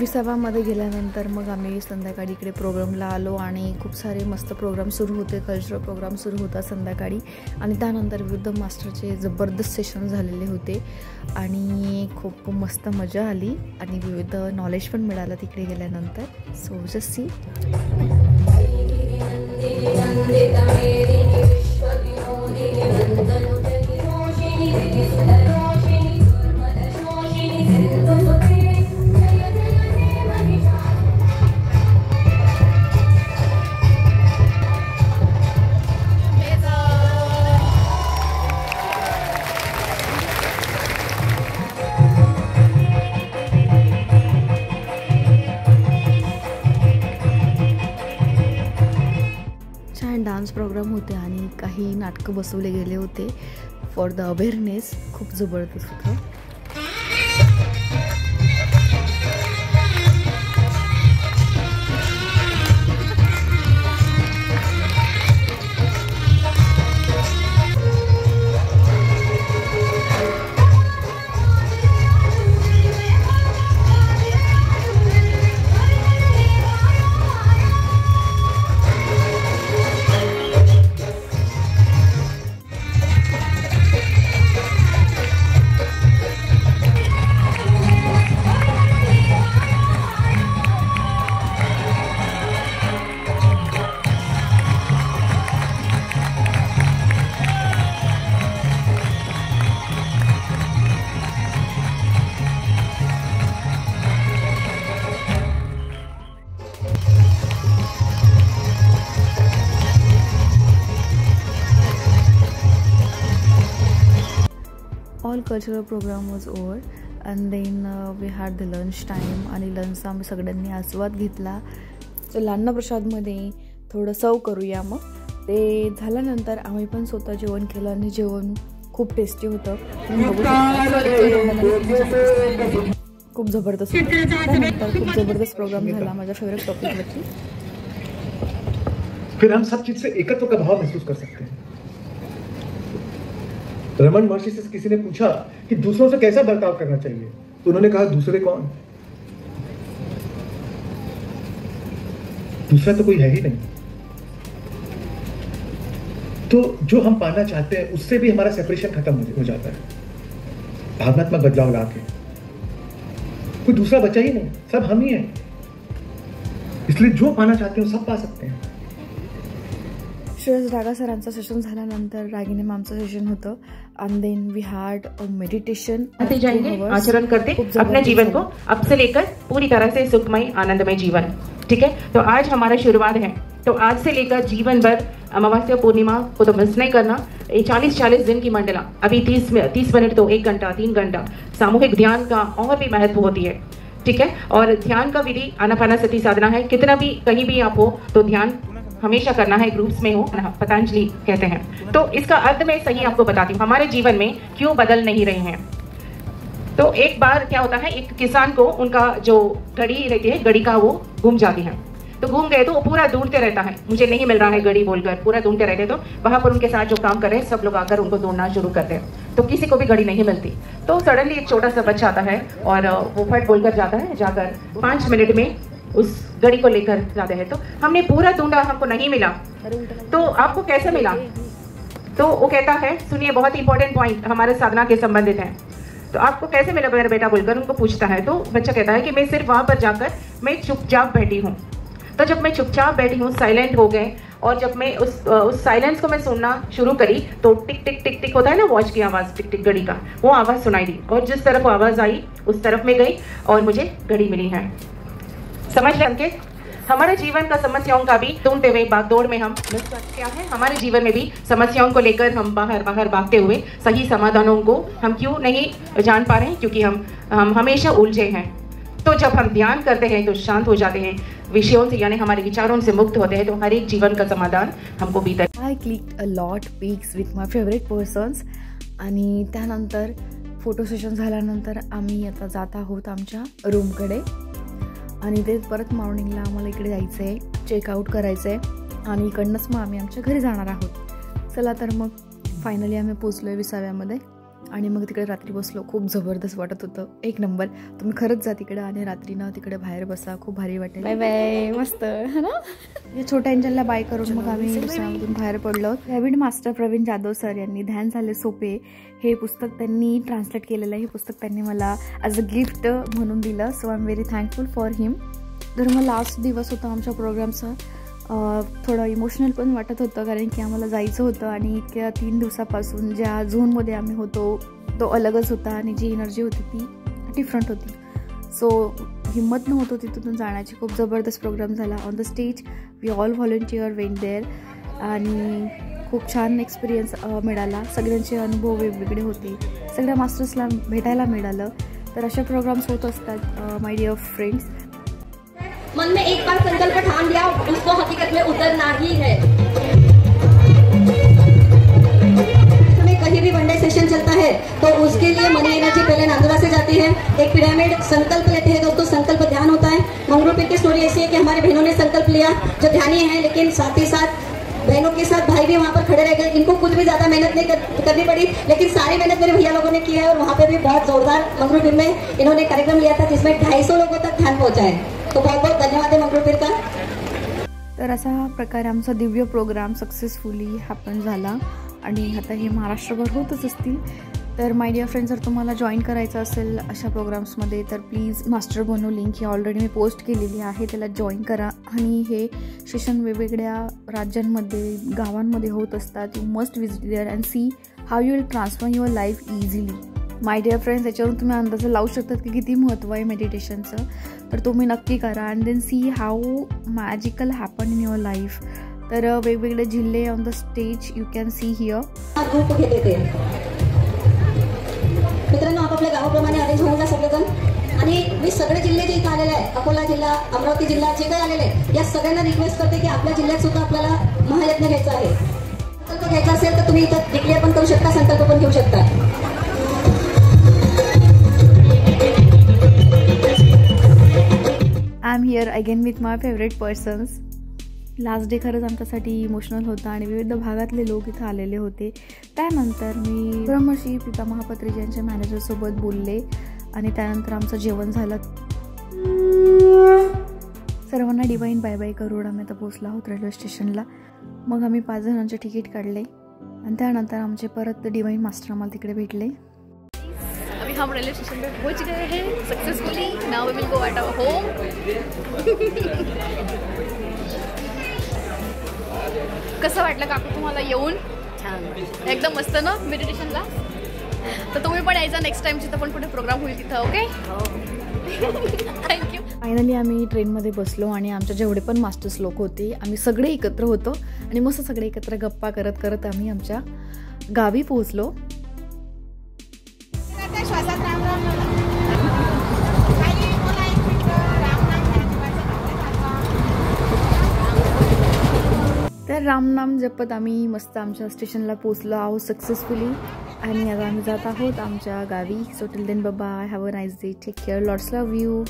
विसावामध्ये गेल्यानंतर मग आम्ही संध्याकाळी इकडे प्रोग्रामला आलो आणि खूप सारे मस्त प्रोग्राम सुरू होते, कल्चरल प्रोग्राम सुरू होता संध्याकाळी. आणि त्यानंतर विविध मास्टरचे जबरदस्त सेशन झालेले होते आणि खूप मस्त मजा आली आणि विविध नॉलेज पण मिळालं तिकडे गेल्यानंतर. So just see. Dance program होते आणि काही नाटकं बसवले गेले होते फॉर द अवेअरनेस. खूप जबरदस्त होतं. All cultural program was over and then we had the lunch time. आणि लंचचा आम्ही सगळ्यांनी आस्वाद घेतला. चला अन्नप्रसादमध्ये थोडं सर्व करूया. मग ते झाल्यानंतर आम्ही पण स्वतः जेवण केलं आणि जेवण खूप टेस्टी होतं. खूप जबरदस्त होतं. त्यानंतर खूप जबरदस्त प्रोग्राम झाला माझ्या फेवरेट टॉपिकवरती. फिर हम सब चीज से एकत्व का भाव महसूस कर सकते हैं. रमन महर्षि से किसी ने पूछा कि दूसरों से कैसा बर्ताव करना चाहिए, तो उन्होंने कहा दूसरे कौन, दूसरा तो कोई है ही नहीं. तो जो हम पाना चाहते हैं उससे भी हमारा सेपरेशन खत्म हो जाता है. भावनात्मक बदलाव लाके कोई दूसरा बचा ही नहीं, सब हम ही हैं. इसलिए जो पाना चाहते हैं सब पा सकते हैं. श्रेयस रागा सरांचं सेशन झाल्यानंतर रागिनी मॅमचं सेशन होतं. And then we had a meditation. जाएंगे आचरण करते अपने जीवन को अब से लेकर पूरी तरह से सुखमय आनंदमय जीवन. ठीक है, तो आज हमारा शुरुआत है. तो आज से लेकर जीवन भर अमावस्या पूर्णिमा को तो मिस नहीं करना. 40-40 दिन की मंडला, अभी 30 मिनट तो 1 घंटा 3 घंटा सामूहिक ध्यान का और भी महत्व होती है. ठीक है, और ध्यान का विधि आनापानसति साधना है. कितना भी कहीं भी आप हो तो ध्यान हमेशा करना है, ग्रुप्स में हो, पतंजलि कहते हैं. तो इसका अर्थ मैं सही आपको बताती हूँ. हमारे जीवन में क्यों बदल नहीं रहे हैं. तो एक बार क्या होता है, एक किसान को उनका जो घड़ी रहती है, घड़ी का वो घूम जाती है. तो घूम गए तो वो पूरा ढूंढते रहता है, मुझे नहीं मिल रहा है घड़ी बोलकर पूरा ढूंढते रहते. तो वहां पर उनके साथ जो काम कर रहे हैं सब लोग आकर उनको ढूंढना शुरू करते हैं. तो किसी को भी घड़ी नहीं मिलती. तो सडनली एक छोटा सा बच्चा आता है और वो फट बोलकर जाता है. जाकर 5 मिनट में उस घड़ी को लेकर जाते हैं. तो हमने पूरा ढूंढा, हमको नहीं मिला. तो आपको कैसे मिला? तो वो कहता है, सुनिए बहुत इंपॉर्टेंट पॉइंट हमारे साधना के संबंधित है. तो आपको कैसे मिला मेरा बेटा बोलकर उनको पूछता है. तो बच्चा कहता है कि मैं सिर्फ वहां पर जाकर मैं चुपचाप बैठी हूँ. तो जब मैं चुपचाप बैठी हूँ, साइलेंट हो गए, और जब मैं उस साइलेंस को मैं सुनना शुरू करी तो टिक टिक टिक टिक होता है ना, वॉच की आवाज़, टिक टिक घड़ी का, वो आवाज़ सुनाई दी. और जिस तरफ आवाज़ आई उस तरफ में गई और मुझे घड़ी मिली है. समझ रहे अंकित? हमारे जीवन का समस्याओं का भी ढूंढते हुए भागदौड़ में हम क्या है, हमारे जीवन में भी समस्याओं को लेकर हम बाहर भागते हुए सही समाधानों को हम क्यों नहीं जान पा रहे हैं? क्योंकि हम हमेशा उलझे हैं. तो जब हम ध्यान करते हैं तो शांत हो जाते हैं, विषयों से यानी हमारे विचारों से मुक्त होते हैं. तो हर एक जीवन का समाधान हमको भीतर. I clicked a lot pics with my favourite persons. आणि त्यानंतर फोटो सेशन झाल्यानंतर आम्ही आता जात आहोत आमच्या रूमकडे. आणि ते परत मॉर्निंगला आम्हाला इकडे जायचं आहे, चेकआउट करायचं आहे आणि इकडनंच मग आम्ही आमच्या घरी जाणार आहोत. चला तर मग फायनली आम्ही पोचलो आहे विसाव्यामध्ये आणि मग तिकडे रात्री बसलो. खूप जबरदस्त वाटत होतं, एक नंबर. तुम्ही खरंच जा तिकडे आणि रात्रीनं तिकडे बाहेर बसा, खूप भारी वाटेल. बाय बाय, मस्त है ना. या छोट्या एंजलला बाय करून मग आम्ही दुसऱ्यामधून बाहेर पडलो. Habit master Pravin Jadhav sir यांनी ध्यान झाले सोपे हे पुस्तक त्यांनी ट्रान्सलेट केलेलं आहे. हे पुस्तक त्यांनी मला ॲज अ गिफ्ट म्हणून दिलं. So I am very thankful for him. तर मग लास्ट दिवस होता आमच्या प्रोग्रामचा. थोडं इमोशनल पण वाटत होतं, कारण की आम्हाला जायचं होतं आणि इतक्या 3 दिवसापासून ज्या झोनमध्ये आम्ही होतो तो अलगच होता आणि जी एनर्जी होती ती डिफरंट होती. सो हिंमत नव्हत होती तिथून जाण्याची. खूप जबरदस्त प्रोग्राम झाला. On the stage we all volunteer went there आणि खूप छान एक्सपिरियन्स मिळाला. सगळ्यांचे अनुभव वेगवेगळे होते. सगळ्या मास्टर्सला भेटायला मिळालं. तर अशा प्रोग्राम्स होत असतात माय डिअर फ्रेंड्स. मन में एक बार संकल्प ठान लिया, उसको हकीकत में उतरना ही है. हमें कहीं भी वन डे सेशन चलता है तो उसके लिए मनी एनर्जी पहले नांदुरा से जाती है. एक पिरामिड संकल्प लेते हैं दोस्तों, संकल्प ध्यान होता है. मंगरूपीर की स्टोरी ऐसी है कि हमारे बहनों ने संकल्प लिया, जो ध्यानी है, लेकिन साथ ही साथ बहनों के साथ भाई भी वहाँ पर खड़े रह गए. इनको कुछ भी ज्यादा मेहनत नहीं करनी पड़ी, लेकिन सारी मेहनत मेरे भैया लोगों ने की है और वहाँ पे भी बहुत जोरदार मंगरूपीर में इन्होंने कार्यक्रम लिया था जिसमें 250 लोगों तक ध्यान पहुंचा है. तो बहुत बहुत धन्यवाद है मंगरूपीर का. तर असा प्रकारे आमचा दिव्य प्रोग्राम सक्सेसफुली हॅपन झाला आणि आता हे महाराष्ट्रभर होतच असतील. तर माय डिअर फ्रेंड्स, जर तुम्हाला जॉईन करायचं असेल अशा प्रोग्राम्समध्ये तर प्लीज मास्टर बनू लिंक ही ऑलरेडी मी पोस्ट केलेली आहे, त्याला जॉईन करा. आणि हे सेशन वेगवेगळ्या राज्यांमध्ये गावांमध्ये होत असतात. You must visit there and see how you will transform your life easily. My dear friends, याच्यावरून तुम्ही अंदाज लावू शकतात की किती महत्त्व आहे मेडिटेशनचं. तर तुम्ही नक्की करा and then see how magical happen in your life. तर वेगवेगळे जिल्हे on the stage you can see here. मित्रांनो, आपापल्या गावाप्रमाणे अरेंज होऊन जा सगळेजण. आणि मी सगळे जिल्हे जे इथं आलेले आहे, अकोला जिल्हा, अमरावती जिल्हा, जे काही आलेले आहे, या सगळ्यांना रिक्वेस्ट करते की आपल्या जिल्ह्यात सुद्धा आपल्याला महायज्ञ घ्यायचा आहे. संकल्प घ्यायचा असेल तर तुम्ही इथं डिक्लेअर पण करू शकता, संकल्प पण घेऊ शकता. I am here again with my favourite persons. Last day खरंच आमच्यासाठी इमोशनल होता आणि विविध भागातले लोक इथं आलेले होते. त्यानंतर मी ब्रह्मश्री पिता महापत्रीजी यांच्या मॅनेजरसोबत बोलले आणि त्यानंतर आमचं जेवण झालं. सर्वांना डिवाइन बाय बाय करून आम्ही आता पोचलो आहोत रेल्वे स्टेशनला. मग आम्ही 5 जणांचे तिकीट काढले आणि त्यानंतर आमचे परत डिवाइन मास्टर आम्हाला तिकडे भेटले. अभी हम रेलवे स्टेशन पे पहुंच गए हैं successfully. Now we will go at our home. कसं वाटलं काकू तुम्हाला येऊन? छान, एकदम मस्त ना मेडिटेशनला. तर तुम्ही पण यायचा नेक्स्ट टाइम जिथं पण कुठे प्रोग्राम होईल तिथं. Okay, thank you. फायनली आम्ही ट्रेनमध्ये बसलो आणि आमच्या जेवढे पण मास्टर्स लोक होते आम्ही सगळे एकत्र होतो आणि मस्त सगळे एकत्र गप्पा करत करत आम्ही आमच्या गावी पोहोचलो. तर रामनाम जपत आम्ही मस्त आमच्या स्टेशनला पोचलो आहोत सक्सेसफुली आणि आता आम्ही जात आहोत आमच्या गावी. So till then bye bye, have a nice day, take care, lots love you.